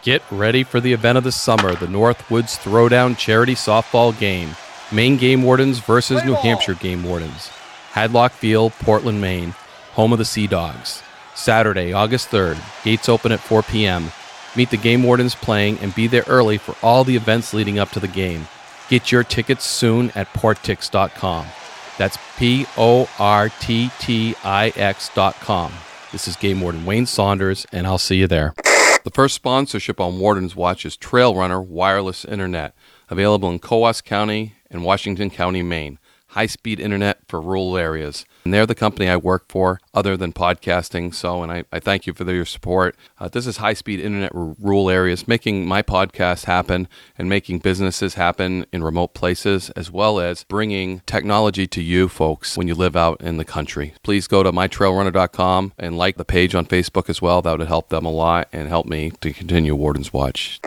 Get ready for the event of the summer, the Northwoods Throwdown Charity Softball Game. Maine Game Wardens versus New Hampshire Game Wardens. Hadlock Field, Portland, Maine, home of the Sea Dogs. Saturday, August 3rd, gates open at 4 p.m. Meet the Game Wardens playing and be there early for all the events leading up to the game. Get your tickets soon at porttix.com. That's porttix.com. This is Game Warden Wayne Saunders, and I'll see you there. The first sponsorship on Warden's Watch is Trailerrunner Wireless Internet, available in Coos County and Washington County, Maine. High-speed internet for rural areas. And they're the company I work for, other than podcasting, and I thank you for your support. This is high-speed internet for rural areas, making my podcast happen and making businesses happen in remote places, as well as bringing technology to you folks when you live out in the country. Please go to mytrailrunner.com and like the page on Facebook as well. That would help them a lot and help me to continue Warden's Watch.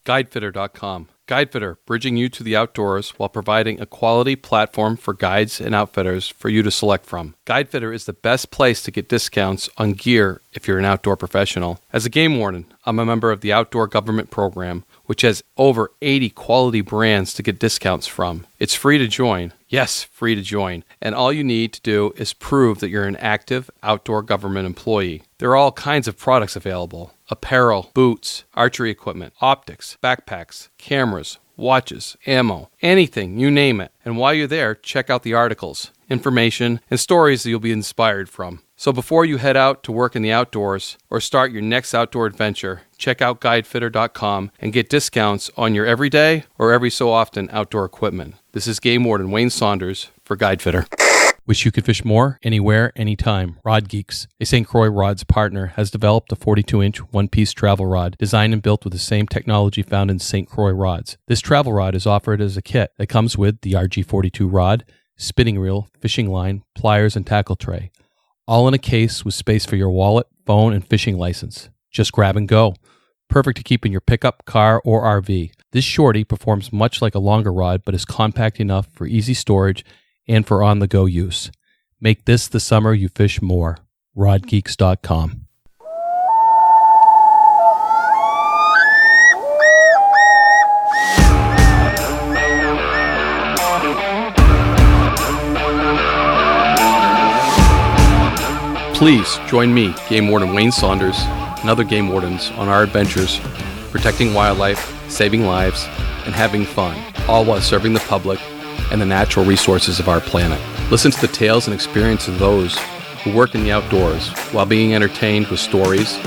Guidefitter.com. Guidefitter, bridging you to the outdoors while providing a quality platform for guides and outfitters for you to select from. Guidefitter is the best place to get discounts on gear if you're an outdoor professional. As a game warden, I'm a member of the Outdoor Government Program, which has over 80 quality brands to get discounts from. It's free to join. Yes, free to join. And all you need to do is prove that you're an active outdoor government employee. There are all kinds of products available. Apparel, boots, archery equipment, optics, backpacks, cameras, watches, ammo, anything, you name it. And while you're there, check out the articles, information, and stories that you'll be inspired from. So before you head out to work in the outdoors or start your next outdoor adventure, check out guidefitter.com and get discounts on your everyday or every so often outdoor equipment. This is Game Warden Wayne Saunders for Guidefitter. Wish you could fish more, anywhere, anytime. RODgeeks, a St. Croix rods partner, has developed a 42-inch one-piece travel rod designed and built with the same technology found in St. Croix rods. This travel rod is offered as a kit that comes with the RG42 rod, spinning reel, fishing line, pliers, and tackle tray. All in a case with space for your wallet, phone, and fishing license. Just grab and go. Perfect to keep in your pickup, car, or RV. This shorty performs much like a longer rod, but is compact enough for easy storage and for on-the-go use. Make this the summer you fish more. RODgeeks.com. Please join me, Game Warden Wayne Saunders, and other Game Wardens on our adventures, protecting wildlife, saving lives, and having fun, all while serving the public and the natural resources of our planet. Listen to the tales and experiences of those who work in the outdoors while being entertained with stories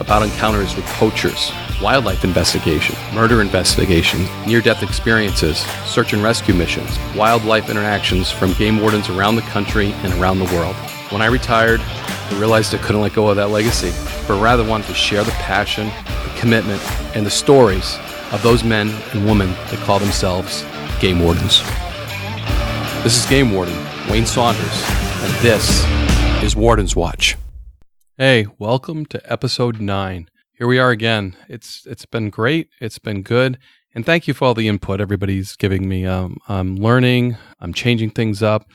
about encounters with poachers, wildlife investigation, murder investigation, near-death experiences, search and rescue missions, wildlife interactions from game wardens around the country and around the world. When I retired, I realized I couldn't let go of that legacy, but rather wanted to share the passion, the commitment, and the stories of those men and women that call themselves game wardens. This is Game Warden Wayne Saunders, and this is Warden's Watch. Hey, welcome to episode 9. Here we are again. It's been great. It's been good. And thank you for all the input everybody's giving me. I'm learning. I'm changing things up.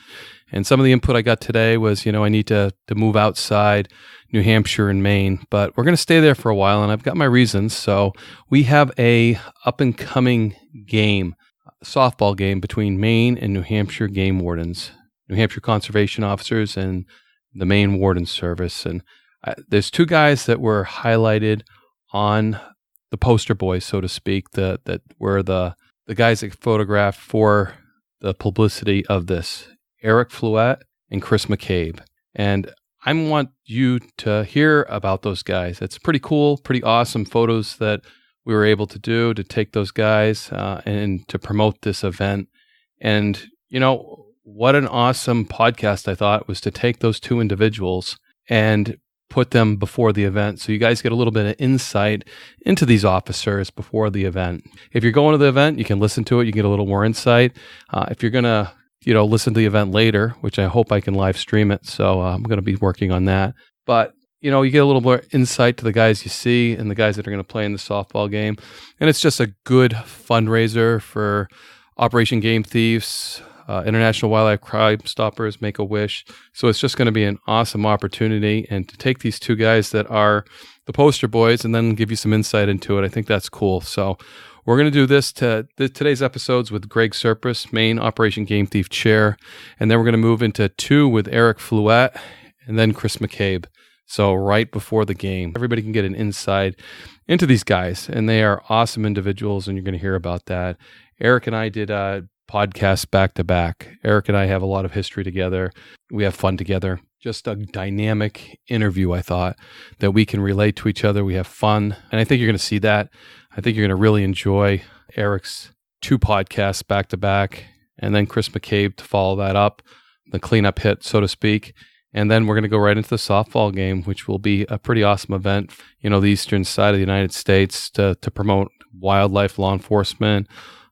And some of the input I got today was, I need to move outside New Hampshire and Maine. But we're going to stay there for a while, and I've got my reasons. So we have a up-and-coming game, softball game between Maine and New Hampshire game wardens, New Hampshire conservation officers, and the Maine Warden Service. And there's two guys that were highlighted on the poster boys, so to speak, that were the guys that photographed for the publicity of this, Eric Fluette and Chris McCabe. And I want you to hear about those guys. It's pretty cool, pretty awesome photos that we were able to do to take those guys and to promote this event. And, what an awesome podcast I thought was to take those two individuals and put them before the event so you guys get a little bit of insight into these officers before the event. If you're going to the event, you can listen to it. You get a little more insight. If you're going to, listen to the event later, which I hope I can live stream it. So I'm going to be working on that. But you get a little more insight to the guys you see and the guys that are going to play in the softball game. And it's just a good fundraiser for Operation Game Thieves, International Wildlife Crimestoppers, Make-A-Wish. So it's just going to be an awesome opportunity. And to take these two guys that are the poster boys and then give you some insight into it. I think that's cool. So we're going to do this today's episodes with Greg Sirpis, Maine Operation Game Thief Chair, and then we're going to move into 2 with Eric Fluette and then Chris McCabe. So right before the game, everybody can get an insight into these guys, and they are awesome individuals, and you're going to hear about that. Eric and I did podcasts back to back. Eric and I have a lot of history together. We have fun together. Just a dynamic interview, I thought, that we can relate to each other. We have fun, and I think you're going to see that. I think you're going to really enjoy Eric's 2 podcasts back to back, and then Chris McCabe to follow that up, the cleanup hit, so to speak. And then we're going to go right into the softball game, which will be a pretty awesome event, the eastern side of the United States to promote wildlife law enforcement,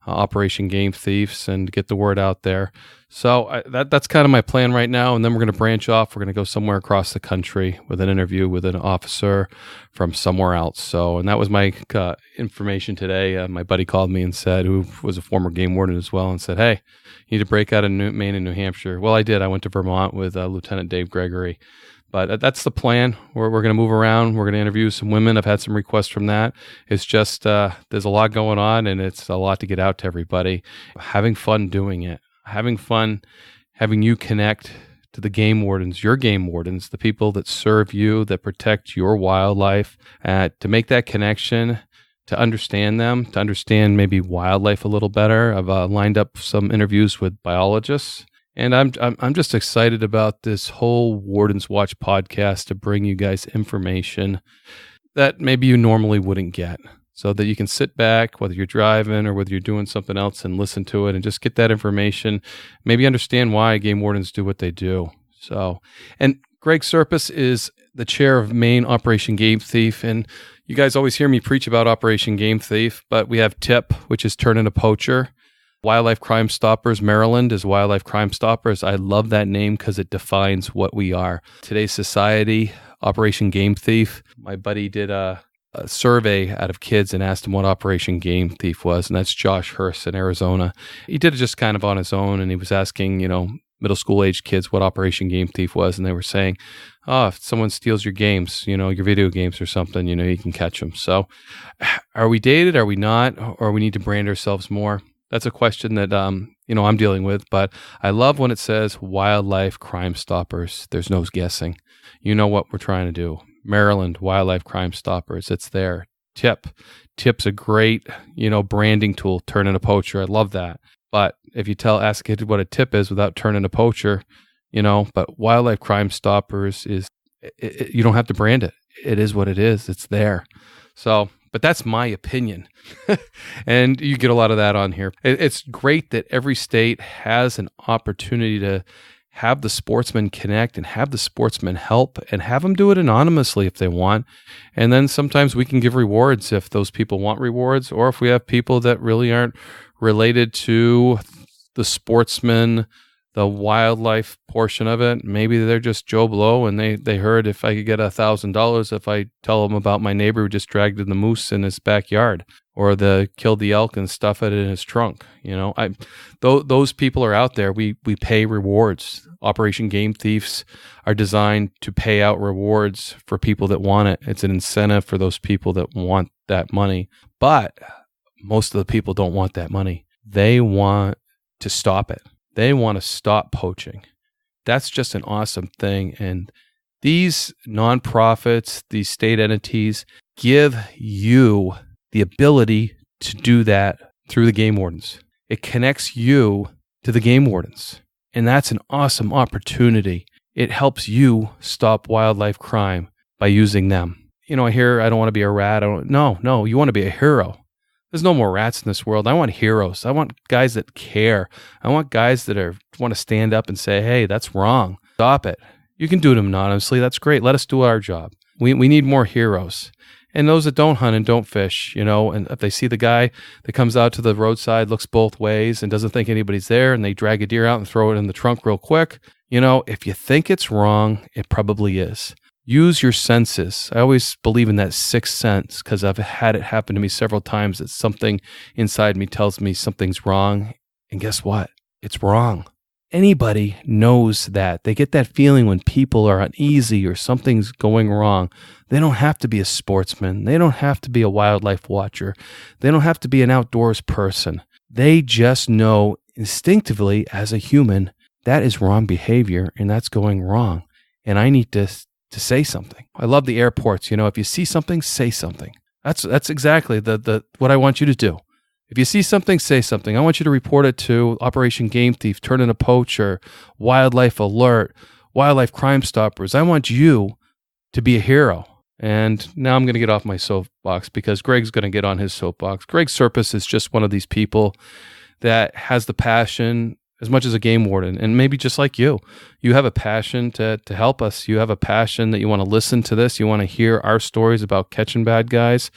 Operation Game Thieves, and get the word out there. So that's kind of my plan right now. And then we're going to branch off. We're going to go somewhere across the country with an interview with an officer from somewhere else. So, and that was my information today. My buddy called me and said, who was a former game warden as well, and said, hey, you need to break out of Maine and New Hampshire. Well, I did. I went to Vermont with Lieutenant Dave Gregory. But that's the plan. We're going to move around. We're going to interview some women. I've had some requests from that. It's just there's a lot going on, and it's a lot to get out to everybody. Having fun doing it. Having fun having you connect to the game wardens, your game wardens, the people that serve you, that protect your wildlife, to make that connection, to understand them, to understand maybe wildlife a little better. I've lined up some interviews with biologists. And I'm just excited about this whole Warden's Watch podcast to bring you guys information that maybe you normally wouldn't get, so that you can sit back, whether you're driving or whether you're doing something else, and listen to it and just get that information, maybe understand why game wardens do what they do. So, and Greg Sirpis is the chair of Maine Operation Game Thief, and you guys always hear me preach about Operation Game Thief, but we have TIP, which is Turn Into Poacher. Wildlife Crimestoppers, Maryland is Wildlife Crimestoppers. I love that name because it defines what we are. Today's society, Operation Game Thief. My buddy did a survey out of kids and asked him what Operation Game Thief was, and that's Josh Hurst in Arizona. He did it just kind of on his own, and he was asking, middle school age kids what Operation Game Thief was, and they were saying, if someone steals your games, your video games or something, you can catch them. So are we dated? Are we not? Or we need to brand ourselves more? That's a question that, I'm dealing with, but I love when it says Wildlife Crimestoppers. There's no guessing. You know what we're trying to do. Maryland, Wildlife Crimestoppers. It's there. TIP. TIP's a great, branding tool. Turn Into Poacher. I love that. But if you ask a kid what a TIP is without Turn Into Poacher, but Wildlife Crimestoppers is, you don't have to brand it. It is what it is. It's there. So, but that's my opinion. And you get a lot of that on here. It's great that every state has an opportunity to have the sportsmen connect and have the sportsmen help and have them do it anonymously if they want. And then sometimes we can give rewards if those people want rewards, or if we have people that really aren't related to the sportsmen, the wildlife portion of it. Maybe they're just Joe Blow, and they heard if I could get $1,000 if I tell them about my neighbor who just dragged the moose in his backyard, or killed the elk and stuff it in his trunk. Those people are out there. We pay rewards. Operation Game Thieves are designed to pay out rewards for people that want it. It's an incentive for those people that want that money. But most of the people don't want that money. They want to stop it. They want to stop poaching. That's just an awesome thing. And these nonprofits, these state entities, give you the ability to do that through the game wardens. It connects you to the game wardens. And that's an awesome opportunity. It helps you stop wildlife crime by using them. I hear I don't want to be a rat. No, you want to be a hero. There's no more rats in this world. I want heroes. I want guys that care. I want guys that want to stand up and say, hey, that's wrong. Stop it. You can do it anonymously. That's great. Let us do our job. We need more heroes. And those that don't hunt and don't fish, and if they see the guy that comes out to the roadside, looks both ways and doesn't think anybody's there, and they drag a deer out and throw it in the trunk real quick, if you think it's wrong, it probably is. Use your senses. I always believe in that sixth sense because I've had it happen to me several times that something inside me tells me something's wrong. And guess what? It's wrong. anybody knows that. They get that feeling when people are uneasy or something's going wrong. They don't have to be a sportsman. They don't have to be a wildlife watcher. They don't have to be an outdoors person. They just know instinctively as a human that is wrong behavior and that's going wrong. And I need to say something. I love the airports. If you see something, say something. That's exactly the what I want you to do. If you see something, say something. I want you to report it to Operation Game Thief, Turn Into Poacher, Wildlife Alert, Wildlife Crimestoppers. I want you to be a hero. And now I'm going to get off my soapbox because Greg's going to get on his soapbox. Greg Sirpis is just one of these people that has the passion as much as a game warden. And maybe just like you have a passion to help us. You have a passion that you want to listen to this. You want to hear our stories about catching bad guys.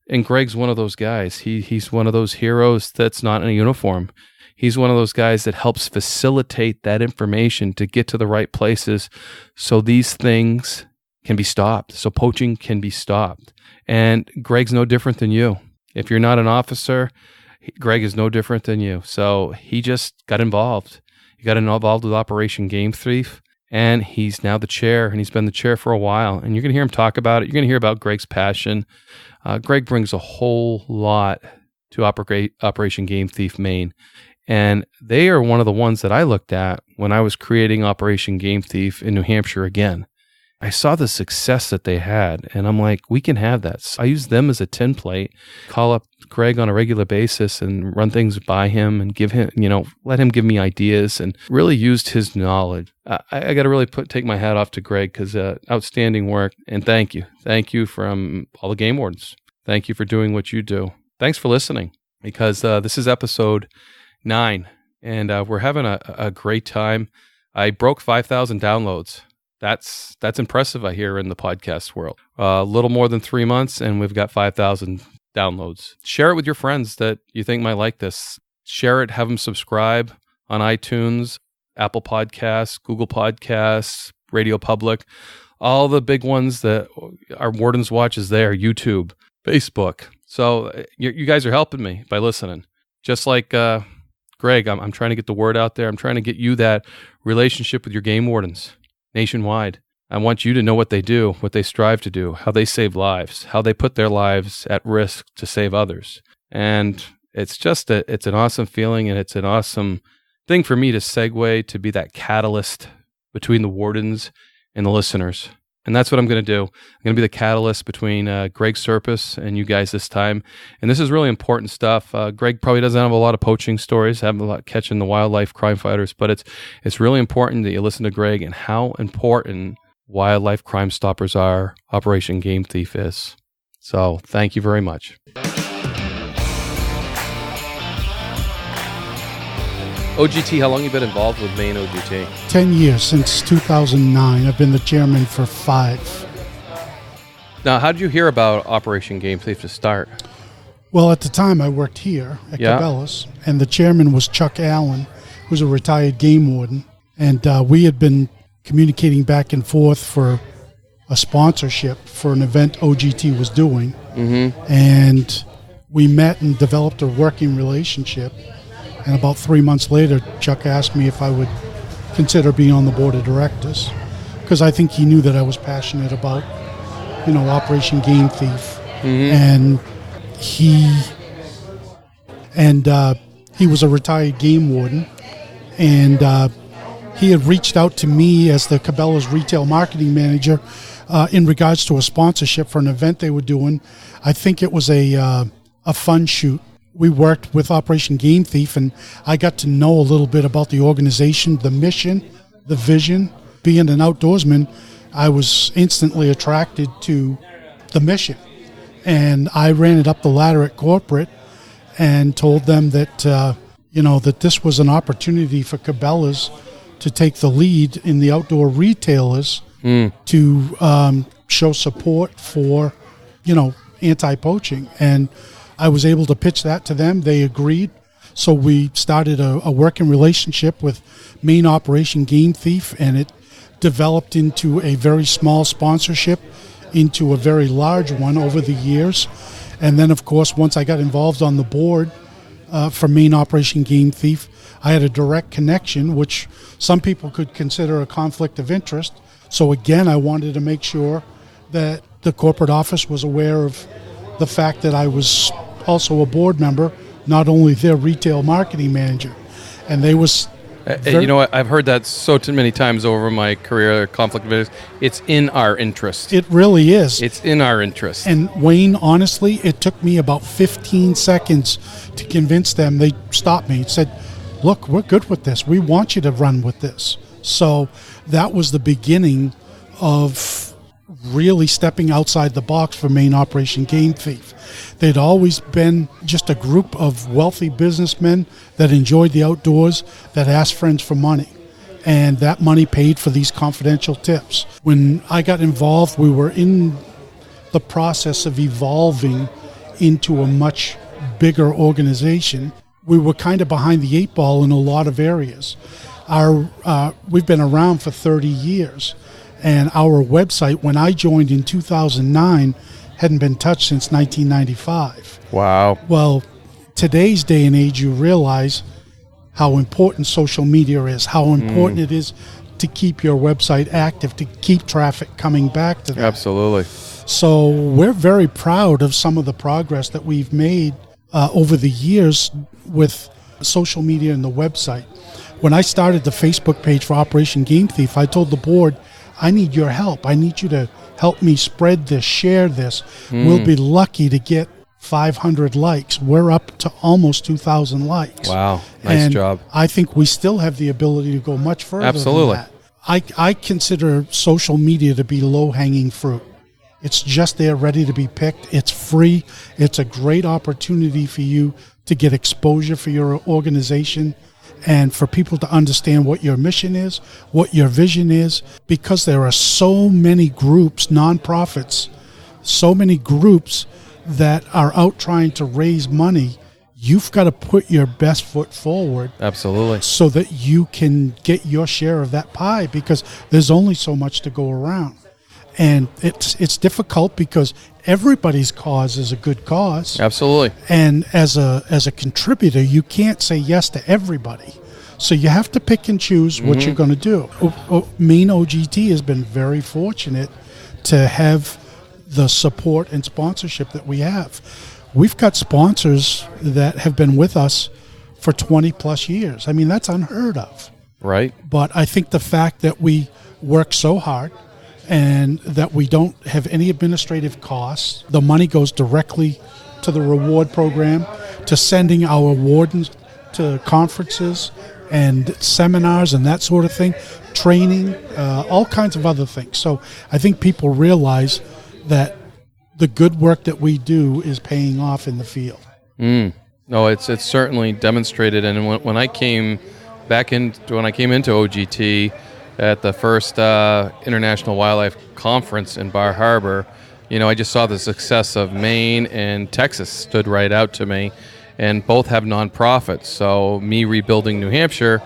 And Greg's one of those guys. He's one of those heroes that's not in a uniform. He's one of those guys that helps facilitate that information to get to the right places so these things can be stopped, so poaching can be stopped. And Greg's no different than you. If you're not an officer, Greg is no different than you. So he just got involved. He got involved with Operation Game Thief, and he's now the chair, and he's been the chair for a while. And you're going to hear him talk about it. You're going to hear about Greg's passion. Greg brings a whole lot to Operation Game Thief Maine. And they are one of the ones that I looked at when I was creating Operation Game Thief in New Hampshire again. I saw the success that they had, and I'm like, we can have that. So I use them as a template, call up Greg on a regular basis and run things by him and give him, let him give me ideas and really used his knowledge. I got to really take my hat off to Greg because outstanding work. And thank you. Thank you from all the game wardens. Thank you for doing what you do. Thanks for listening because this is episode 9 and we're having a great time. I broke 5,000 downloads. That's impressive, I hear, in the podcast world. A little more than 3 months, and we've got 5,000 downloads. Share it with your friends that you think might like this. Share it, have them subscribe on iTunes, Apple Podcasts, Google Podcasts, Radio Public, all the big ones that our wardens watch is there, YouTube, Facebook. So you guys are helping me by listening. Just like Greg, I'm trying to get the word out there. I'm trying to get you that relationship with your game wardens nationwide. I want you to know what they do, what they strive to do, how they save lives, how they put their lives at risk to save others. And it's just it's an awesome feeling, and it's an awesome thing for me to segue to be that catalyst between the wardens and the listeners. And that's what I'm going to do. I'm going to be the catalyst between Greg Sirpis and you guys this time. And this is really important stuff. Greg probably doesn't have a lot of poaching stories, have a lot catching the wildlife crime fighters, but it's really important that you listen to Greg and how important wildlife crime stoppers are, Operation Game Thief is. So thank you very much. OGT, how long have you been involved with Maine OGT? 10 years, since 2009. I've been the chairman for 5. Now, how did you hear about Operation Game Thief to start? Well, at the time, I worked here at Cabela's, and the chairman was Chuck Allen, who's a retired game warden. And we had been communicating back and forth for a sponsorship for an event OGT was doing. Mm-hmm. And we met and developed a working relationship. And about 3 months later, Chuck asked me if I would consider being on the board of directors, because I think he knew that I was passionate about, Operation Game Thief. Mm-hmm. And he was a retired game warden, and he had reached out to me as the Cabela's retail marketing manager in regards to a sponsorship for an event they were doing. I think it was a fun shoot. We worked with Operation Game Thief, and I got to know a little bit about the organization, the mission, the vision. Being an outdoorsman, I was instantly attracted to the mission. And I ran it up the ladder at corporate and told them that, that this was an opportunity for Cabela's to take the lead in the outdoor retailers to show support for, anti-poaching. And I was able to pitch that to them. They agreed. So we started a working relationship with Maine Operation Game Thief, and it developed into a very small sponsorship, into a very large one over the years. And then, of course, once I got involved on the board, for Maine Operation Game Thief. I had a direct connection, which some people could consider a conflict of interest. So again, I wanted to make sure that the corporate office was aware of the fact that I was also a board member, not only their retail marketing manager. And they was... you know what? I've heard that so many times over my career, conflict of interest. It's in our interest. It really is. It's in our interest. And Wayne, honestly, it took me about 15 seconds to convince them. They stopped me and said, look, we're good with this. We want you to run with this. So that was the beginning of really stepping outside the box for Maine Operation Game Thief. They'd always been just a group of wealthy businessmen that enjoyed the outdoors, that asked friends for money. And that money paid for these confidential tips. When I got involved, we were in the process of evolving into a much bigger organization. We were kind of behind the eight ball in a lot of areas. We've been around for 30 years. And our website, when I joined in 2009, hadn't been touched since 1995. Wow. Well, today's day and age, you realize how important social media is, how important it is to keep your website active, to keep traffic coming back to that. Absolutely. So we're very proud of some of the progress that we've made over the years with social media and the website. When I started the Facebook page for Operation Game Thief, I told the board, I need your help. I need you to help me spread this, share this. We'll be lucky to get 500 likes. We're up to almost 2,000 likes. Wow, nice job. I think we still have the ability to go much further Absolutely. than that. I consider social media to be low-hanging fruit. It's just there ready to be picked. It's free. It's a great opportunity for you to get exposure for your organization and for people to understand what your mission is, what your vision is, because there are so many groups, nonprofits, so many groups that are out trying to raise money. You've got to put your best foot forward. Absolutely. So that you can get your share of that pie, because there's only so much to go around. And it's difficult because everybody's cause is a good cause. Absolutely. And as a contributor, you can't say yes to everybody. So you have to pick and choose what you're going to do. Maine OGT has been very fortunate to have the support and sponsorship that we have. We've got sponsors that have been with us for 20 plus years. I mean, that's unheard of. Right. But I think the fact that we work so hard and that we don't have any administrative costs, the money goes directly to the reward program, to sending our wardens to conferences and seminars and that sort of thing, training, all kinds of other things. So I think people realize that the good work that we do is paying off in the field. No, it's certainly demonstrated. And when I came into OGT at the first International Wildlife Conference in Bar Harbor, I just saw the success of Maine and Texas stood right out to me, and both have nonprofits. So me rebuilding New Hampshire,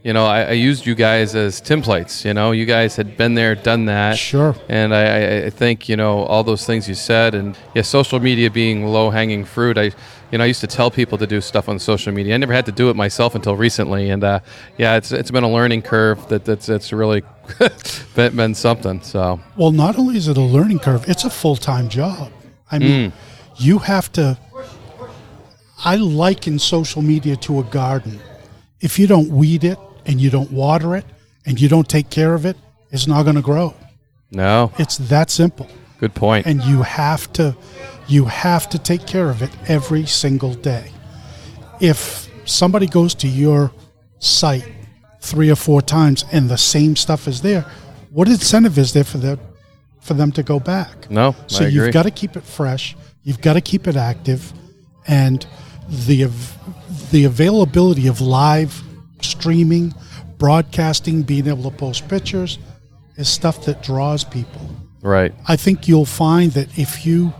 I used you guys as templates. You guys had been there, done that. Sure. And I think, all those things you said, and social media being low-hanging fruit, I used to tell people to do stuff on social media. I never had to do it myself until recently, and it's been a learning curve that's really been something. So, well, not only is it a learning curve, it's a full-time job. I mean, you have to. I liken social media to a garden. If you don't weed it and you don't water it and you don't take care of it, it's not going to grow. No, it's that simple. Good point. And you have to take care of it every single day. If somebody goes to your site 3 or 4 times and the same stuff is there, what incentive is there for them to go back? No, so I agree. You've got to keep it fresh. You've got to keep it active, and the availability of live streaming, broadcasting, being able to post pictures is stuff that draws people. Right. I think you'll find that if you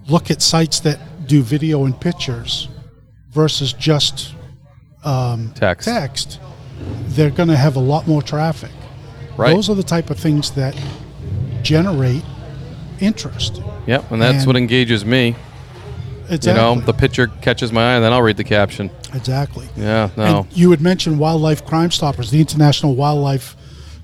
look at sites that do video and pictures versus just text, they're going to have a lot more traffic. Right. Those are the type of things that generate interest. Yep, and that's what engages me. Exactly. The picture catches my eye, and then I'll read the caption. Exactly. Yeah, no. And you had mentioned Wildlife Crime Stoppers, the International Wildlife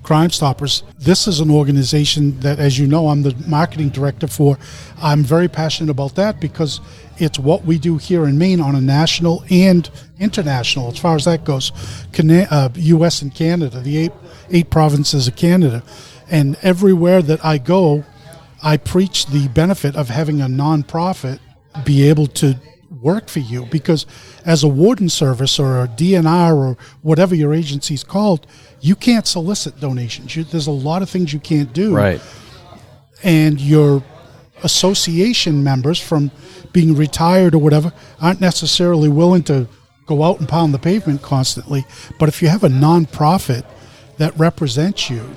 Crime Stoppers. This is an organization that, as you know, I'm the marketing director for. I'm very passionate about that because it's what we do here in Maine on a national and international, as far as that goes, U.S. and Canada, the eight provinces of Canada. And everywhere that I go, I preach the benefit of having a nonprofit be able to work for you, because as a warden service or a DNR or whatever your agency's called, you can't solicit donations. There's a lot of things you can't do. Right. And your association members, from being retired or whatever, aren't necessarily willing to go out and pound the pavement constantly. But if you have a nonprofit that represents you,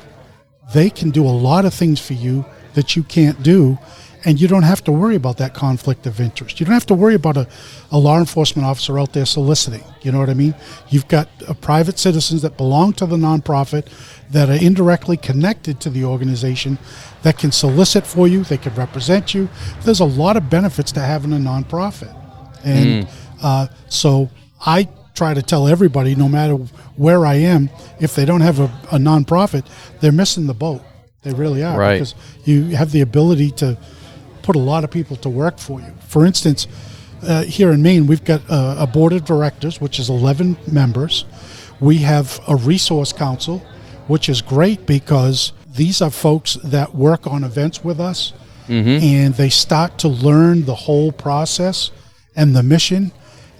they can do a lot of things for you that you can't do. And you don't have to worry about that conflict of interest. You don't have to worry about a law enforcement officer out there soliciting. You know what I mean? You've got private citizens that belong to the nonprofit that are indirectly connected to the organization that can solicit for you. They can represent you. There's a lot of benefits to having a nonprofit. And so I try to tell everybody, no matter where I am, if they don't have a nonprofit, they're missing the boat. They really are. Right. Because you have the ability to put a lot of people to work for you. For instance, here in Maine, we've got a board of directors, which is 11 members. We have a resource council, which is great because these are folks that work on events with us, and they start to learn the whole process and the mission.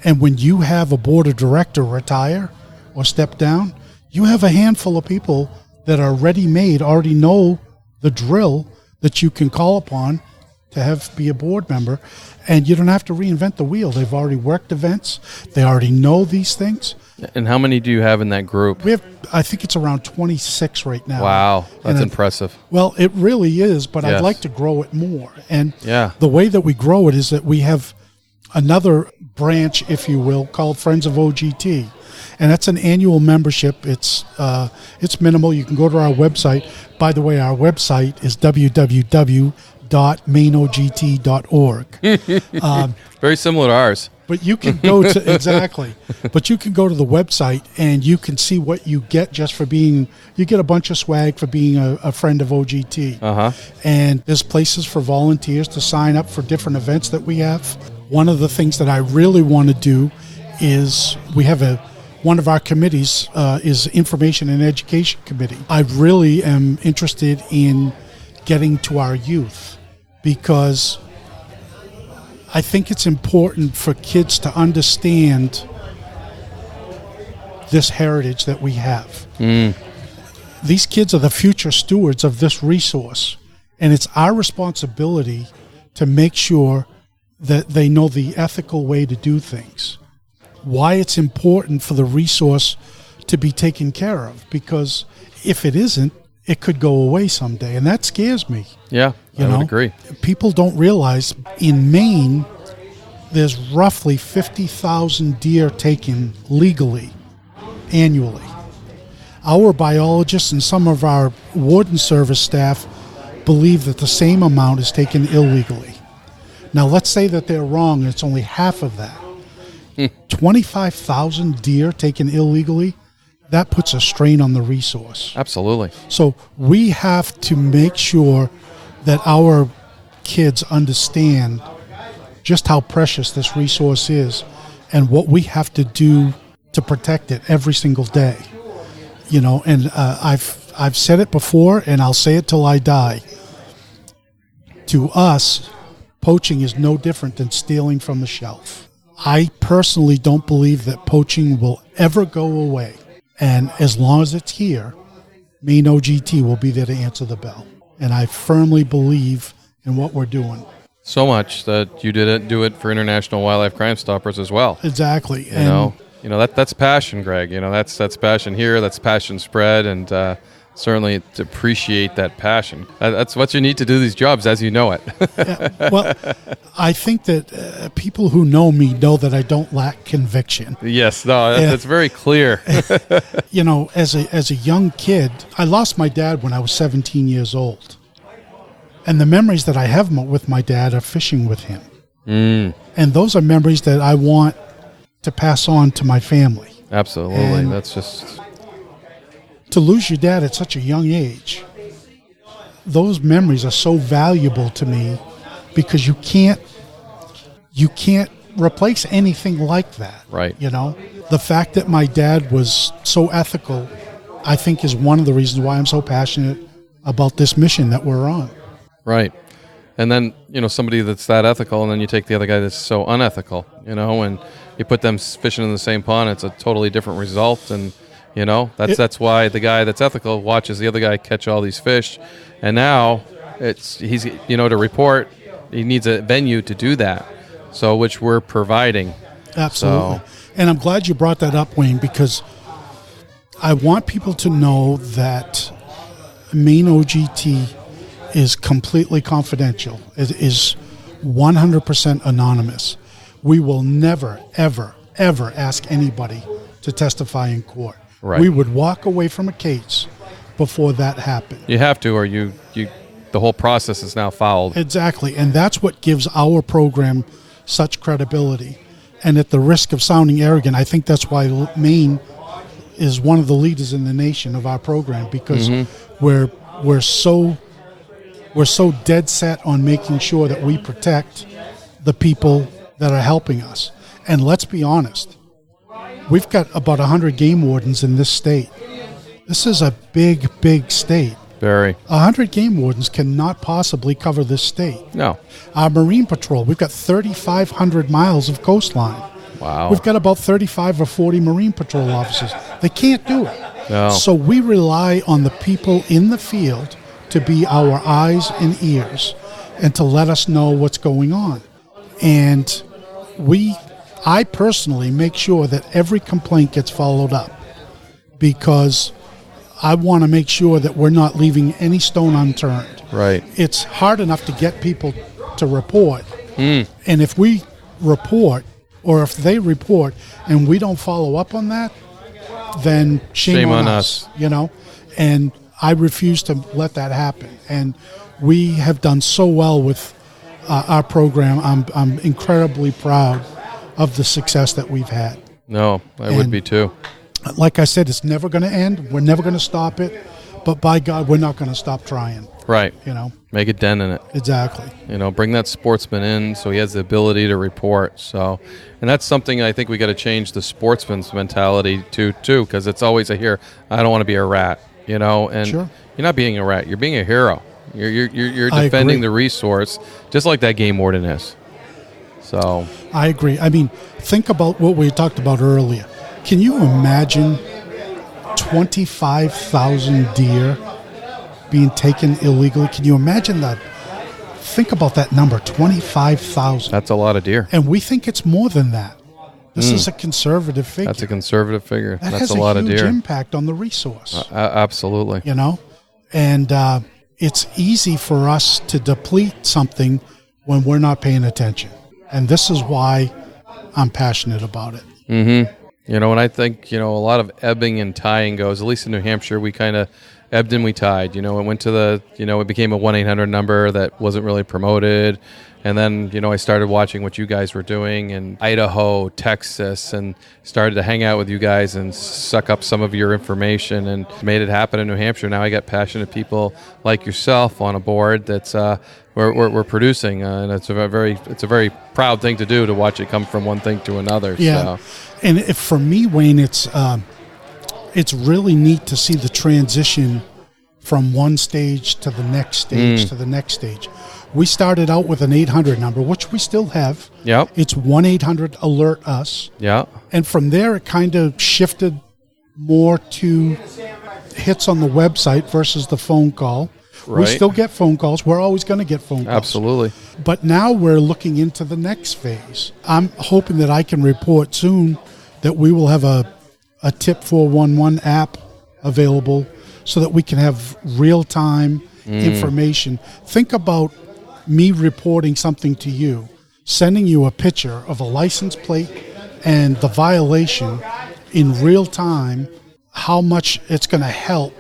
And when you have a board of director retire or step down, you have a handful of people that are ready-made, already know the drill that you can call upon to be a board member, and you don't have to reinvent the wheel. They've already worked events. They already know these things. And how many do you have in that group? We have, I think it's around 26 right now. Wow, that's impressive. Well, it really is, but Yes. I'd like to grow it more. And Yeah. the way that we grow it is that we have another branch, if you will, called Friends of OGT. And that's an annual membership. It's minimal. You can go to our website. By the way, our website is www.mainogt.org. Very similar to ours. But you can go to, exactly, but you can go to the website and you can see what you get just for being, you get a bunch of swag for being a friend of OGT. And there's places for volunteers to sign up for different events that we have. One of the things that I really want to do is we have one of our committees is Information and Education Committee. I really am interested in getting to our youth because I think it's important for kids to understand this heritage that we have. These kids are the future stewards of this resource, and it's our responsibility to make sure that they know the ethical way to do things. Why it's important for the resource to be taken care of, because if it isn't, it could go away someday, and that scares me. Yeah, I would agree. People don't realize in Maine, there's roughly 50,000 deer taken legally annually. Our biologists and some of our warden service staff believe that the same amount is taken illegally. Now, let's say that they're wrong and it's only half of that. 25,000 deer taken illegally, that puts a strain on the resource. Absolutely. So we have to make sure that our kids understand just how precious this resource is and what we have to do to protect it every single day. You know, and I've said it before, and I'll say it till I die. To us, poaching is no different than stealing from the shelf. I personally don't believe that poaching will ever go away. And as long as it's here, Maine OGT will be there to answer the bell. And I firmly believe in what we're doing. So much that you do it for International Wildlife Crime Stoppers as well. Exactly. You know that's passion, Greg. You know that's passion here. That's passion spread, and certainly to appreciate that passion. That's what you need to do these jobs, as you know it. Yeah, well, I think that people who know me know that I don't lack conviction. Yes, no, that's very clear. You know, as a young kid, I lost my dad when I was 17 years old. And the memories that I have with my dad are fishing with him. And those are memories that I want to pass on to my family. Absolutely. And that's just... To lose your dad at such a young age, those memories are so valuable to me because you can't replace anything like that. Right. You know, the fact that my dad was so ethical, I think, is one of the reasons why I'm so passionate about this mission that we're on. Right. And then, somebody that's that ethical, and then you take the other guy that's so unethical, and you put them fishing in the same pond, it's a totally different result. And, that's why the guy that's ethical watches the other guy catch all these fish. And now he's to report, he needs a venue to do that. So, which we're providing. Absolutely. And I'm glad you brought that up, Wayne, because I want people to know that Maine OGT is completely confidential. It is 100% anonymous. We will never, ever, ever ask anybody to testify in court. Right. We would walk away from a case before that happened. You have to, or the whole process is now fouled. Exactly, and that's what gives our program such credibility. And at the risk of sounding arrogant, I think that's why Maine is one of the leaders in the nation of our program, because we're so dead set on making sure that we protect the people that are helping us. And let's be honest, we've got about 100 game wardens in this state. This is a big, big state. Very. 100 game wardens cannot possibly cover this state. No. Our Marine Patrol, we've got 3,500 miles of coastline. Wow. We've got about 35 or 40 Marine Patrol officers. They can't do it. No. So we rely on the people in the field to be our eyes and ears and to let us know what's going on. And I personally make sure that every complaint gets followed up, because I want to make sure that we're not leaving any stone unturned. Right. It's hard enough to get people to report. And if we report, or if they report and we don't follow up on that, then shame on us. And I refuse to let that happen. And we have done so well with our program. I'm incredibly proud of the success that we've had. No, I would be too. Like I said, it's never going to end. We're never going to stop it. But by God, we're not going to stop trying. Right. Make a dent in it. Exactly. Bring that sportsman in so he has the ability to report. So, and that's something I think we got to change the sportsman's mentality to too, because it's always I don't want to be a rat, and Sure. You're not being a rat. You're being a hero. You're defending the resource, just like that game warden is. So I agree. I mean, think about what we talked about earlier. Can you imagine 25,000 deer being taken illegally? Can you imagine that? Think about that number, 25,000. That's a lot of deer. And we think it's more than that. This is a conservative figure. That's a conservative figure. That That's has a lot of deer. Has a huge impact on the resource. Absolutely. And it's easy for us to deplete something when we're not paying attention. And this is why I'm passionate about it. Mm-hmm. And I think, a lot of ebbing and tying goes, at least in New Hampshire, we kind of ebbed and we tied. It went to it became a 1-800 number that wasn't really promoted. And then, I started watching what you guys were doing in Idaho, Texas, and started to hang out with you guys and suck up some of your information and made it happen in New Hampshire. Now I got passionate people like yourself on a board that's we're producing, and it's a very proud thing to do, to watch it come from one thing to another. Yeah. So. And for me, Wayne, it's really neat to see the transition from one stage to the next stage to the next stage. We started out with an 800 number, which we still have. Yep. It's 1-800-ALERT-US. Yeah. And from there, it kind of shifted more to hits on the website versus the phone call. Right. We still get phone calls. We're always going to get phone calls. Absolutely. But now we're looking into the next phase. I'm hoping that I can report soon that we will have a Tip 411 app available so that we can have real-time information. Think about me reporting something to you, sending you a picture of a license plate and the violation in real time, how much it's going to help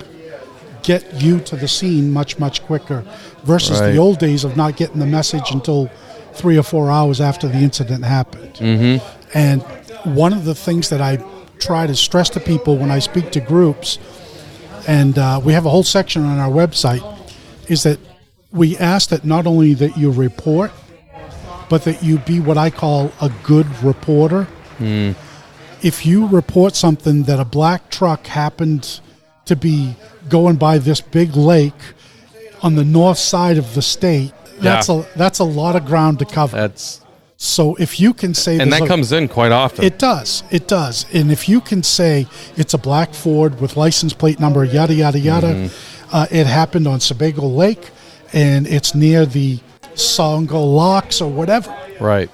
get you to the scene much, much quicker versus the old days of not getting the message until 3 or 4 hours after the incident happened. Mm-hmm. And one of the things that I try to stress to people when I speak to groups, and we have a whole section on our website, is that we ask that not only that you report, but that you be what I call a good reporter. Mm. If you report something that a black truck happened to be going by this big lake on the north side of the state, that's a lot of ground to cover. So if you can say... And that comes in quite often. It does. And if you can say it's a black Ford with license plate number, yada, yada, yada, it happened on Sebago Lake, and it's near the Songo Locks or whatever. Right.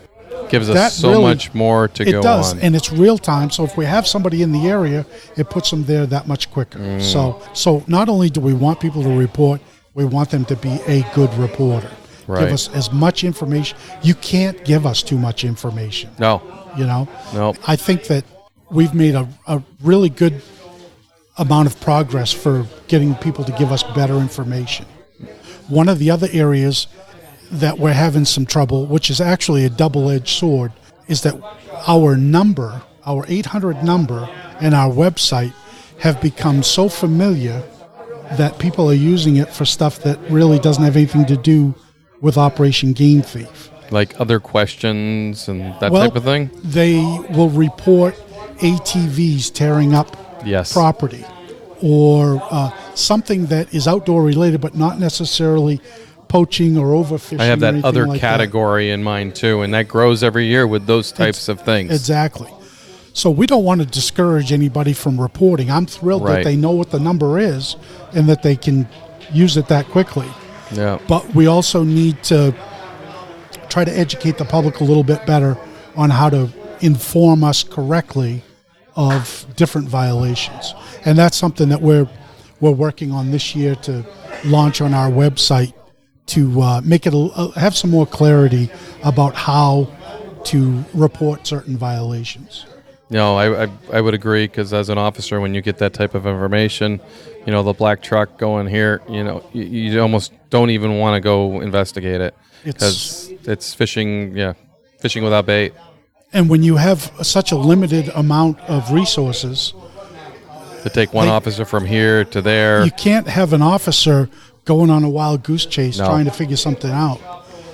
Gives us so much more to go on. It does, and it's real time. So if we have somebody in the area, it puts them there that much quicker. So not only do we want people to report, we want them to be a good reporter. Right. Give us as much information. You can't give us too much information. No. No. I think that we've made a really good amount of progress for getting people to give us better information. One of the other areas that we're having some trouble, which is actually a double-edged sword, is that our 800 number and our website have become so familiar that people are using it for stuff that really doesn't have anything to do with Operation Game Thief. Like other questions and that type of thing? They will report ATVs tearing up property, or something that is outdoor related but not necessarily poaching or overfishing. I have that other like category in mind too, and that grows every year with those types of things. Exactly. So we don't want to discourage anybody from reporting. I'm thrilled that they know what the number is and that they can use it that quickly. Yeah. But we also need to try to educate the public a little bit better on how to inform us correctly of different violations. And that's something that we're working on this year to launch on our website to make it have some more clarity about how to report certain violations. No, I would agree, because as an officer, when you get that type of information, the black truck going here, you almost don't even want to go investigate it, because it's fishing without bait. And when you have such a limited amount of resources, to take one officer from here to there, you can't have an officer going on a wild goose chase trying to figure something out.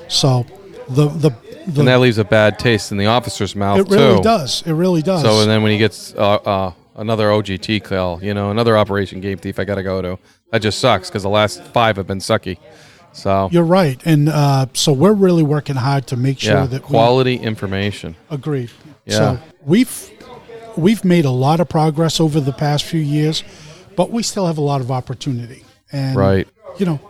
So and that leaves a bad taste in the officer's mouth, too. It really does. So, and then when he gets another OGT call, another Operation Game Thief I got to go to, that just sucks, because the last 5 have been sucky. So you're right. And so we're really working hard to make sure that quality information. Agreed. Yeah. So we've made a lot of progress over the past few years, but we still have a lot of opportunity. And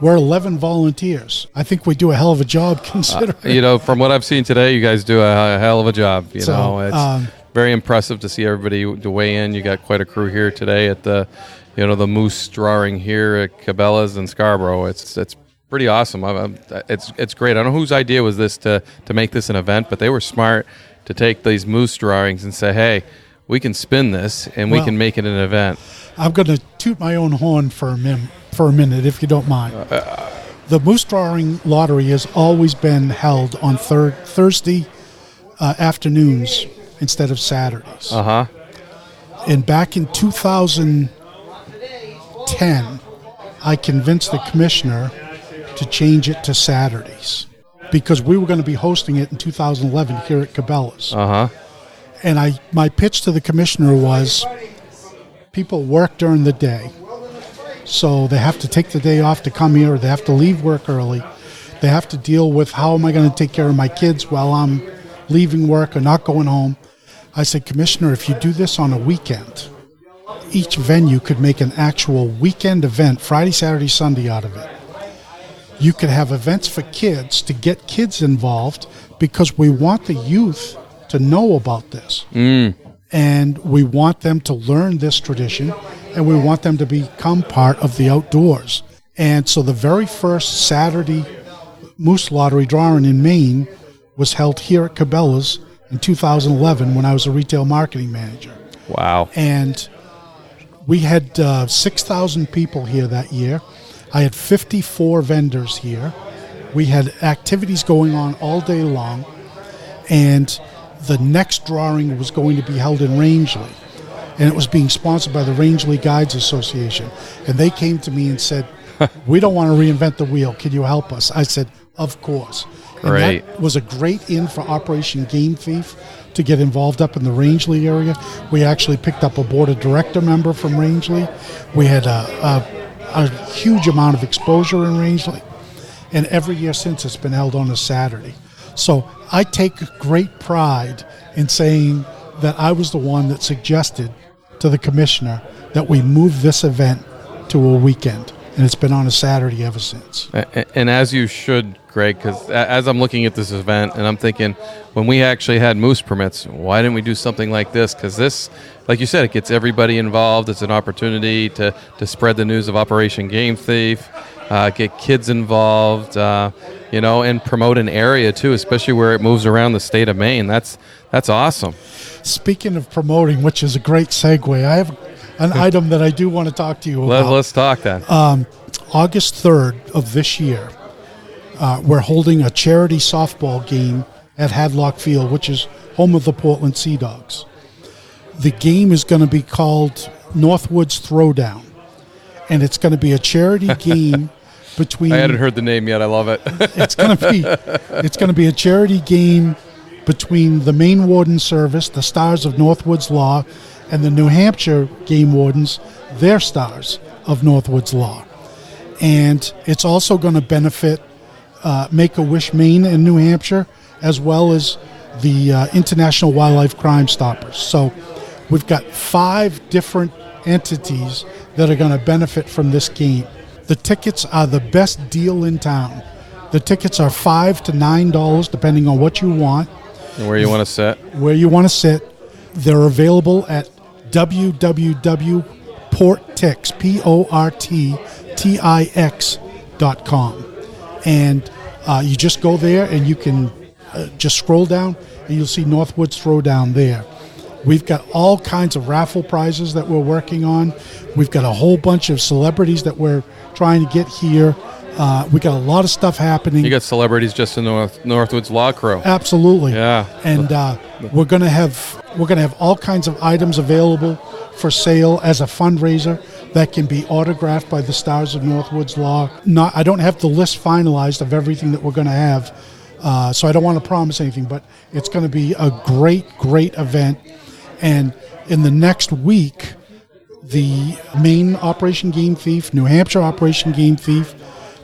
we're 11 volunteers. I think we do a hell of a job considering. From what I've seen today, you guys do a hell of a job. It's very impressive to see everybody to weigh in. You got quite a crew here today at the, the moose drawing here at Cabela's in Scarborough. It's pretty awesome. It's great. I don't know whose idea was this to make this an event, but they were smart to take these moose drawings and say, hey, we can spin this and we can make it an event. I'm going to toot my own horn for a minute, if you don't mind. The Moose Drawing Lottery has always been held on Thursday afternoons instead of Saturdays. Uh-huh. And back in 2010, I convinced the commissioner to change it to Saturdays, because we were going to be hosting it in 2011 here at Cabela's. Uh-huh. And my pitch to the commissioner was, people work during the day, so they have to take the day off to come here, or they have to leave work early. They have to deal with, how am I going to take care of my kids while I'm leaving work or not going home? I said, Commissioner, if you do this on a weekend, each venue could make an actual weekend event, Friday, Saturday, Sunday, out of it. You could have events for kids to get kids involved, because we want the youth to know about this. And we want them to learn this tradition, and we want them to become part of the outdoors. And so the very first Saturday Moose Lottery drawing in Maine was held here at Cabela's in 2011 when I was a retail marketing manager. Wow. And we had 6,000 people here that year. I had 54 vendors here, We had activities going on all day long, and the next drawing was going to be held in Rangeley, and it was being sponsored by the Rangeley Guides Association. And they came to me and said, we don't want to reinvent the wheel. Can you help us? I said, of course. Great. And that was a great in for Operation Game Thief to get involved up in the Rangeley area. We actually picked up a board of director member from Rangeley. We had a huge amount of exposure in Rangeley. And every year since, it's been held on a Saturday. So I take great pride in saying that I was the one that suggested to the commissioner that we move this event to a weekend. And it's been on a Saturday ever since. And as you should, Greg, because as I'm looking at this event and I'm thinking, when we actually had moose permits, why didn't we do something like this? Because this, like you said, it gets everybody involved. It's an opportunity to spread the news of Operation Game Thief, get kids involved, and promote an area too, especially where it moves around the state of Maine. That's awesome. Speaking of promoting, which is a great segue, I have an item that I do want to talk to you about. Let's talk then. August 3rd of this year, we're holding a charity softball game at Hadlock Field, which is home of the Portland Sea Dogs. The game is going to be called Northwoods Throwdown, and it's going to be a charity game between... I hadn't heard the name yet. I love it. It's going to be a charity game between the Maine Warden Service, the Stars of Northwoods Law, and the New Hampshire Game Wardens, their Stars of Northwoods Law. And it's also going to benefit Make-A-Wish Maine and New Hampshire, as well as the International Wildlife Crimestoppers. So we've got 5 different entities that are going to benefit from this game. The tickets are the best deal in town. The tickets are $5 to $9, depending on what you want. And where you want to sit. Where you want to sit. They're available at www.porttix.com. And you just go there and you can just scroll down and you'll see Northwoods Throwdown there. We've got all kinds of raffle prizes that we're working on. We've got a whole bunch of celebrities that we're trying to get here. We got a lot of stuff happening. You got celebrities just in the Northwoods Law Crew. Absolutely. Yeah. And we're gonna have all kinds of items available for sale as a fundraiser that can be autographed by the Stars of Northwoods Law. I don't have the list finalized of everything that we're going to have, so I don't want to promise anything, but it's going to be a great, great event. And in the next week, the Maine Operation Game Thief, New Hampshire Operation Game Thief,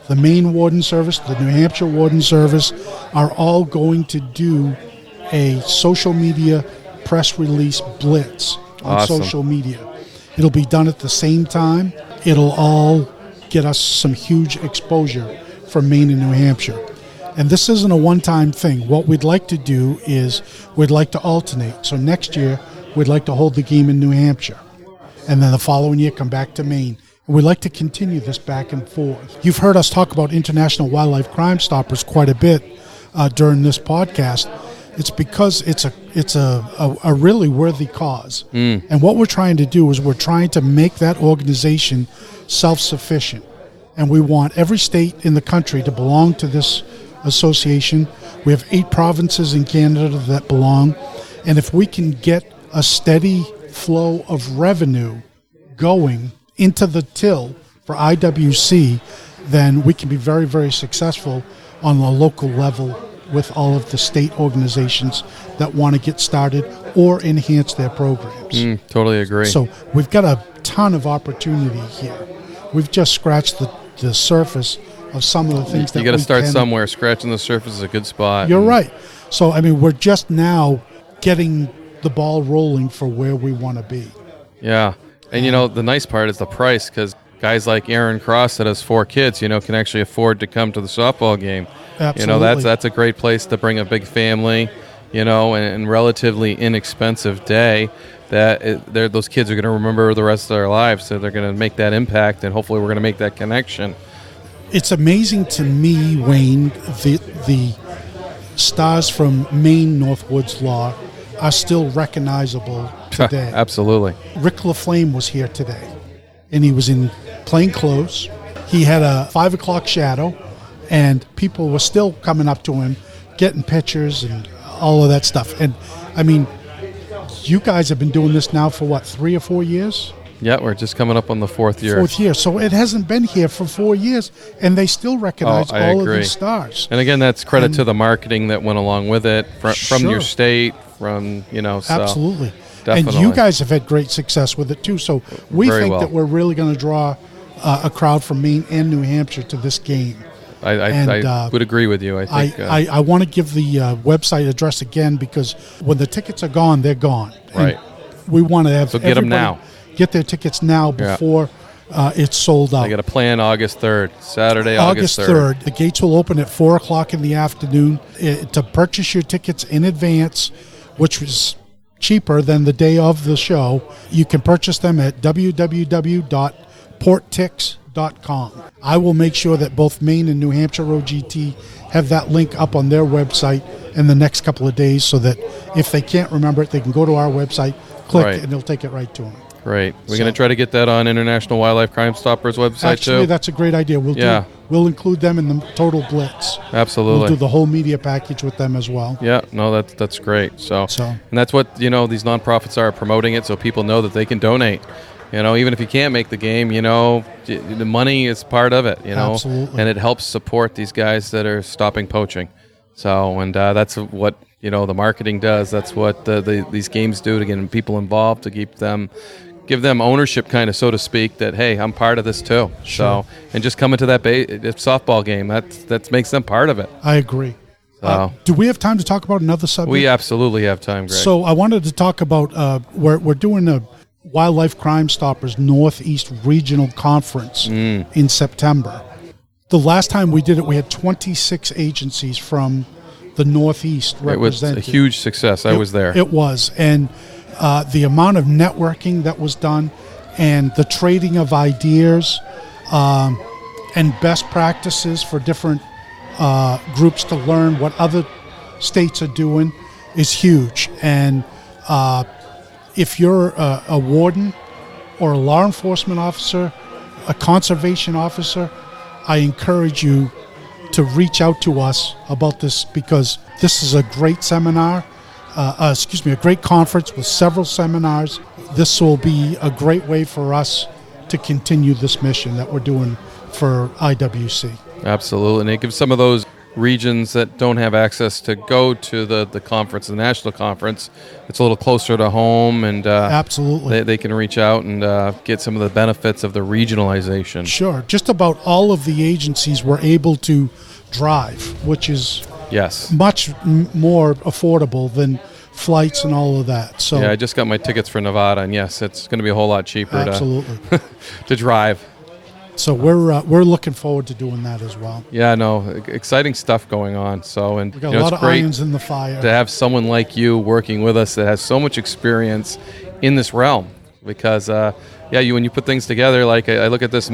the Maine Warden Service, the New Hampshire Warden Service are all going to do a social media press release blitz on Awesome. social media. It'll be done at the same time. It'll all get us some huge exposure from Maine and New Hampshire. And this isn't a one-time thing. What we'd like to do is we'd like to alternate. So next year, we'd like to hold the game in New Hampshire. And then the following year, come back to Maine. And we'd like to continue this back and forth. You've heard us talk about International Wildlife Crimestoppers quite a bit during this podcast. It's because it's a really worthy cause. And what we're trying to do is we're trying to make that organization self-sufficient. And we want every state in the country to belong to this association. We have 8 provinces in Canada that belong. And if we can get a steady flow of revenue going into the till for IWC, then we can be very, very successful on the local level with all of the state organizations that want to get started or enhance their programs. Totally agree. So we've got a ton of opportunity here. We've just scratched the surface of some of the things that you got to start can. Somewhere. Scratching the surface is a good spot. You're right. So, I mean, we're just now getting the ball rolling for where we want to be. Yeah. And, the nice part is the price, because guys like Aaron Cross that has 4 kids, can actually afford to come to the softball game. Absolutely. That's a great place to bring a big family, and relatively inexpensive day that those kids are going to remember the rest of their lives. So they're going to make that impact, and hopefully we're going to make that connection. It's amazing to me, Wayne, the stars from Maine Northwoods Law are still recognizable today. Absolutely. Rick LaFlame was here today, and he was in plain clothes. He had a 5 o'clock shadow, and people were still coming up to him, getting pictures and all of that stuff. And I mean, you guys have been doing this now for what, 3 or 4 years? Yeah, we're just coming up on the 4th year. 4th year. So it hasn't been here for 4 years, and they still recognize all of these stars. And again, that's credit to the marketing that went along with it from your state, from, so. Absolutely. Definitely. And you guys have had great success with it, too. So we think that we're really going to draw a crowd from Maine and New Hampshire to this game. I would agree with you. I want to give the website address again, because when the tickets are gone, they're gone. Right. And we want to have get them now. Get their tickets now before it's sold out. I got to plan August 3rd, Saturday, August 3rd. The gates will open at 4 o'clock in the afternoon. To purchase your tickets in advance, which was cheaper than the day of the show, you can purchase them at www.porttix.com. I will make sure that both Maine and New Hampshire RODGT have that link up on their website in the next couple of days, so that if they can't remember it, they can go to our website, click, and it'll take it right to them. Right. We're going to try to get that on International Wildlife Crimestoppers website, Actually, that's a great idea. We'll include them in the total blitz. Absolutely. We'll do the whole media package with them as well. Yeah, no, that's great. So and that's what, these nonprofits are promoting it, so people know that they can donate. Even if you can't make the game, the money is part of it, Absolutely. And it helps support these guys that are stopping poaching. So, and that's what, the marketing does. That's what these games do, to get people involved, to give them ownership, kind of, so to speak, that, hey, I'm part of this too. Sure. So, and just coming to that softball game, that makes them part of it. I agree. So. Do we have time to talk about another subject? We absolutely have time, Greg. So I wanted to talk about, we're doing a Wildlife Crimestoppers Northeast Regional Conference in September. The last time we did it, we had 26 agencies from the Northeast represented. It was a huge success. I was there. It was. And the amount of networking that was done, and the trading of ideas and best practices for different groups to learn what other states are doing is huge. And if you're a warden or a law enforcement officer, a conservation officer, I encourage you to reach out to us about this, because this is a great seminar. A great conference with several seminars. This will be a great way for us to continue this mission that we're doing for IWC. Absolutely. And it gives some of those regions that don't have access to go to the conference, the national conference, it's a little closer to home, and absolutely, they can reach out and get some of the benefits of the regionalization. Sure. Just about all of the agencies were able to drive, which is much more affordable than flights and all of that. So I just got my tickets for Nevada, and yes, it's going to be a whole lot cheaper to drive. So we're looking forward to doing that as well. Yeah, no, exciting stuff going on. So, and we got a lot of irons in the fire to have someone like you working with us that has so much experience in this realm. Because when you put things together, like I look at this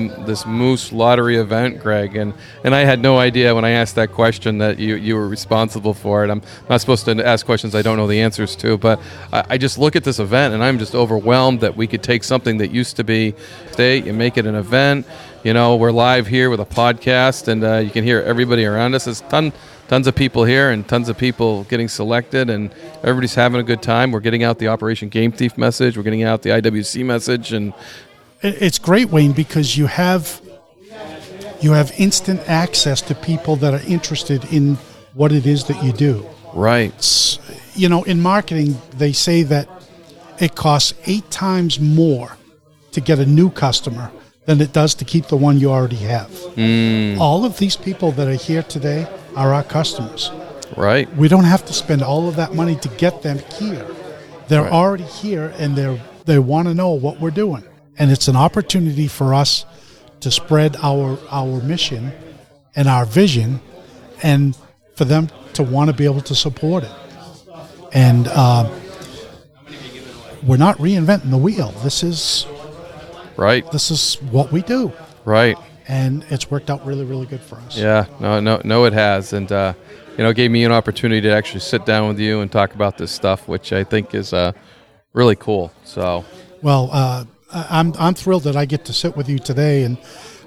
moose lottery event, Greg, and I had no idea when I asked that question that you were responsible for it. I'm not supposed to ask questions I don't know the answers to, but I just look at this event and I'm just overwhelmed that we could take something that used to be state and make it an event. We're live here with a podcast, and you can hear everybody around us. There's tons of people here and tons of people getting selected, and everybody's having a good time. We're getting out the Operation Game Thief message. We're getting out the IWC message, and it's great, Wayne, because you have instant access to people that are interested in what it is that you do. Right. In marketing, they say that it costs 8 times more to get a new customer than it does to keep the one you already have. All of these people that are here today are our customers. Right. We don't have to spend all of that money to get them here. They're already here, and they want to know what we're doing. And it's an opportunity for us to spread our mission and our vision, and for them to want to be able to support it. And we're not reinventing the wheel. This is what we do. Right. And it's worked out really, really good for us. Yeah, no, it has. And, it gave me an opportunity to actually sit down with you and talk about this stuff, which I think is really cool. So, well, I'm thrilled that I get to sit with you today, and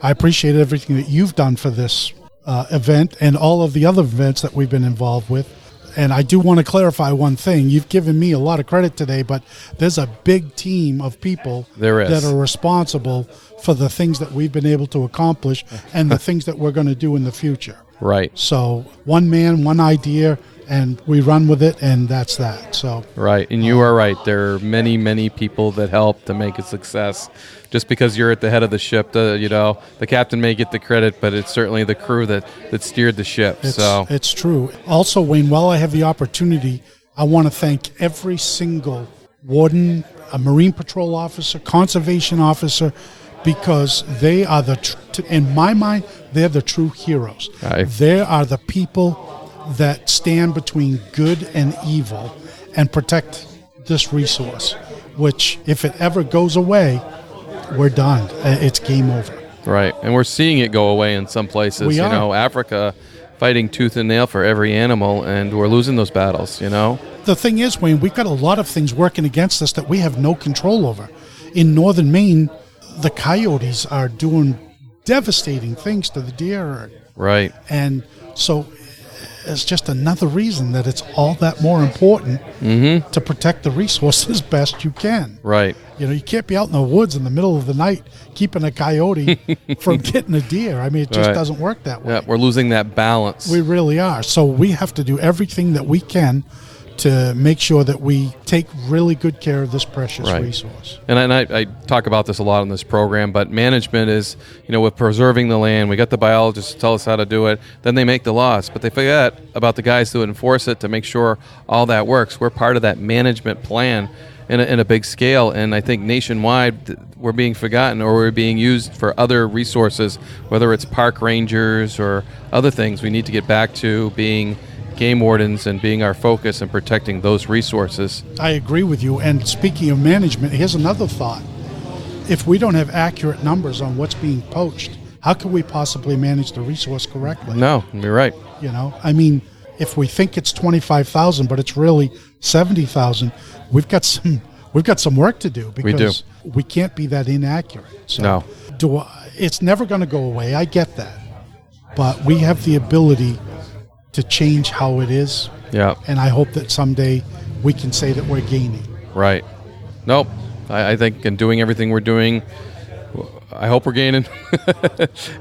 I appreciate everything that you've done for this event and all of the other events that we've been involved with. And I do want to clarify one thing. You've given me a lot of credit today, but there's a big team of people that are responsible for the things that we've been able to accomplish and the things that we're going to do in the future. Right. So one man, one idea, and we run with it, and that's that. So right, and you are right. There are many, many people that help to make a success. Just because you're at the head of the ship, the captain may get the credit, but it's certainly the crew that steered the ship. It's true. Also, Wayne, while I have the opportunity, I want to thank every single warden, a Marine Patrol officer, conservation officer, because they are in my mind, they're the true heroes. They are the people that stand between good and evil and protect this resource, which if it ever goes away, we're done. It's game over. Right, and we're seeing it go away in some places. We are. Africa fighting tooth and nail for every animal, and we're losing those battles, The thing is, Wayne, we've got a lot of things working against us that we have no control over. In northern Maine, the coyotes are doing devastating things to the deer. Right. And so it's just another reason that it's all that more important to protect the resources best you can. Right. You can't be out in the woods in the middle of the night keeping a coyote from getting a deer. I mean, it just doesn't work that way. Yeah, we're losing that balance. We really are. So we have to do everything that we can to make sure that we take really good care of this precious resource. And I talk about this a lot in this program, but management is, with preserving the land, we got the biologists to tell us how to do it, then they make the laws, but they forget about the guys who enforce it to make sure all that works. We're part of that management plan in a big scale, and I think nationwide we're being forgotten or we're being used for other resources, whether it's park rangers or other things. We need to get back to being game wardens and being our focus and protecting those resources. I agree with you. And speaking of management, here's another thought. If we don't have accurate numbers on what's being poached, how can we possibly manage the resource correctly? No, you're right. I mean, if we think it's 25,000, but it's really 70,000, we've got some work to do because we can't be that inaccurate. So no. It's never going to go away. I get that. But we have the ability to change how it is. Yeah. And I hope that someday we can say that we're gaining. Right. Nope. I think in doing everything we're doing, I hope we're gaining.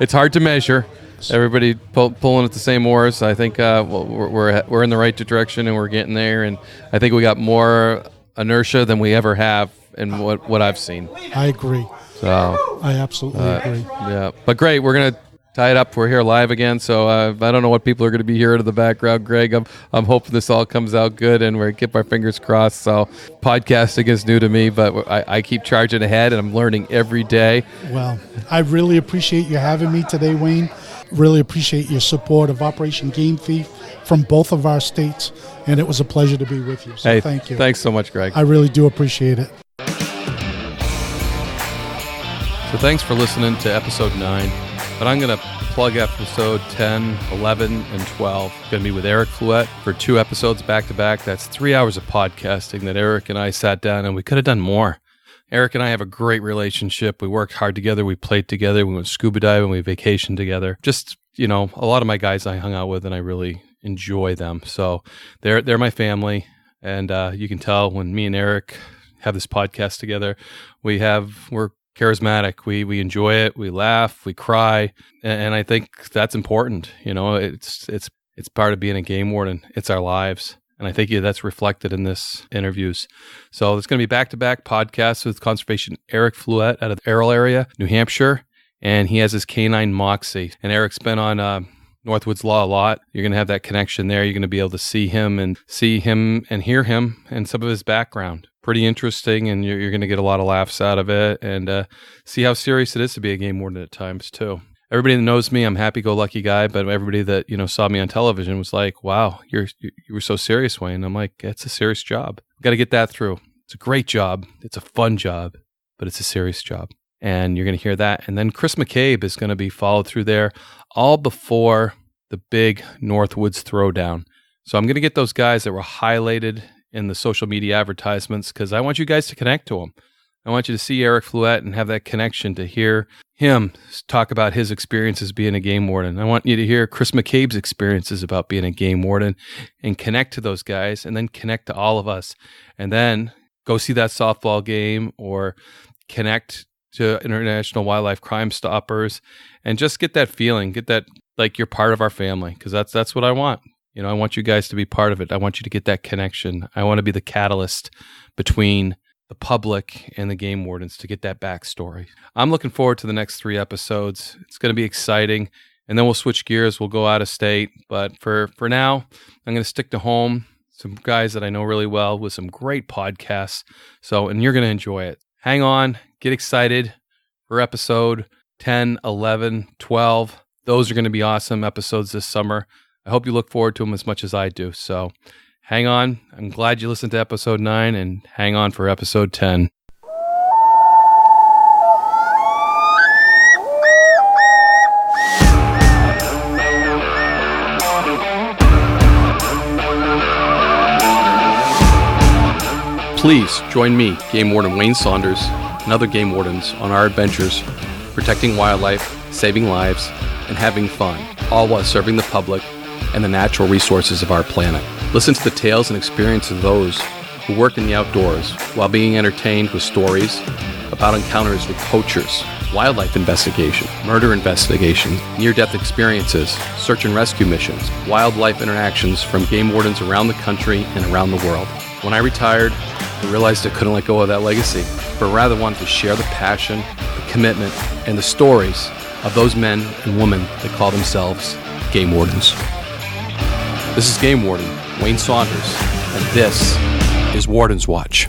It's hard to measure. Everybody pulling at the same oars. I think we're in the right direction and we're getting there. And I think we got more inertia than we ever have in what I've seen. I agree. So I absolutely agree. Yeah. But great. We're going to tie it up. We're here live again, so I don't know what people are going to be hearing in the background, Greg. I'm hoping this all comes out good, and we keep our fingers crossed. So podcasting is new to me, but I keep charging ahead, and I'm learning every day. Well, I really appreciate you having me today, Wayne. Really appreciate your support of Operation Game Thief from both of our states, and it was a pleasure to be with you. So thank you. Thanks so much, Greg. I really do appreciate it. So thanks for listening to episode 9. But I'm going to plug episode 10, 11, and 12. Going to be with Eric Fluette for 2 episodes back-to-back. That's 3 hours of podcasting that Eric and I sat down, and we could have done more. Eric and I have a great relationship. We worked hard together. We played together. We went scuba diving. We vacationed together. Just, a lot of my guys I hung out with, and I really enjoy them. So they're my family, and you can tell when me and Eric have this podcast together, we're charismatic. We enjoy it. We laugh. We cry, and I think that's important. It's part of being a game warden. It's our lives, and I think that's reflected in this interviews. So it's going to be back-to-back podcasts with Conservation Eric Fluette out of the Errol area, New Hampshire, and he has his canine Moxie. And Eric's been on Northwoods Law a lot. You're going to have that connection there. You're going to be able to see him and hear him and some of his background. Pretty interesting, and you're going to get a lot of laughs out of it and see how serious it is to be a game warden at times, too. Everybody that knows me, I'm a happy-go-lucky guy, but everybody that saw me on television was like, wow, you were so serious, Wayne. I'm like, it's a serious job. Got to get that through. It's a great job. It's a fun job, but it's a serious job. And you're going to hear that. And then Chris McCabe is going to be followed through there all before the big Northwoods Throwdown. So I'm going to get those guys that were highlighted in the social media advertisements because I want you guys to connect to them. I want you to see Eric Fluette and have that connection to hear him talk about his experiences being a game warden. I want you to hear Chris McCabe's experiences about being a game warden and connect to those guys, and then connect to all of us, and then go see that softball game or connect to International Wildlife Crimestoppers and just get that feeling, get that like you're part of our family, because that's what I want. I want you guys to be part of it. I want you to get that connection. I want to be the catalyst between the public and the game wardens to get that backstory. I'm looking forward to the next 3 episodes. It's going to be exciting. And then we'll switch gears. We'll go out of state. But for now, I'm going to stick to home. Some guys that I know really well with some great podcasts. And you're going to enjoy it. Hang on. Get excited for episode 10, 11, 12. Those are going to be awesome episodes this summer. I hope you look forward to them as much as I do. So hang on. I'm glad you listened to episode 9, and hang on for episode 10. Please join me, Game Warden Wayne Saunders, and other game wardens on our adventures protecting wildlife, saving lives, and having fun, all while serving the public and the natural resources of our planet. Listen to the tales and experiences of those who work in the outdoors while being entertained with stories about encounters with poachers, wildlife investigation, murder investigation, near-death experiences, search and rescue missions, wildlife interactions from game wardens around the country and around the world. When I retired, I realized I couldn't let go of that legacy, but rather wanted to share the passion, the commitment, and the stories of those men and women that call themselves game wardens. This is Game Warden Wayne Saunders, and this is Warden's Watch.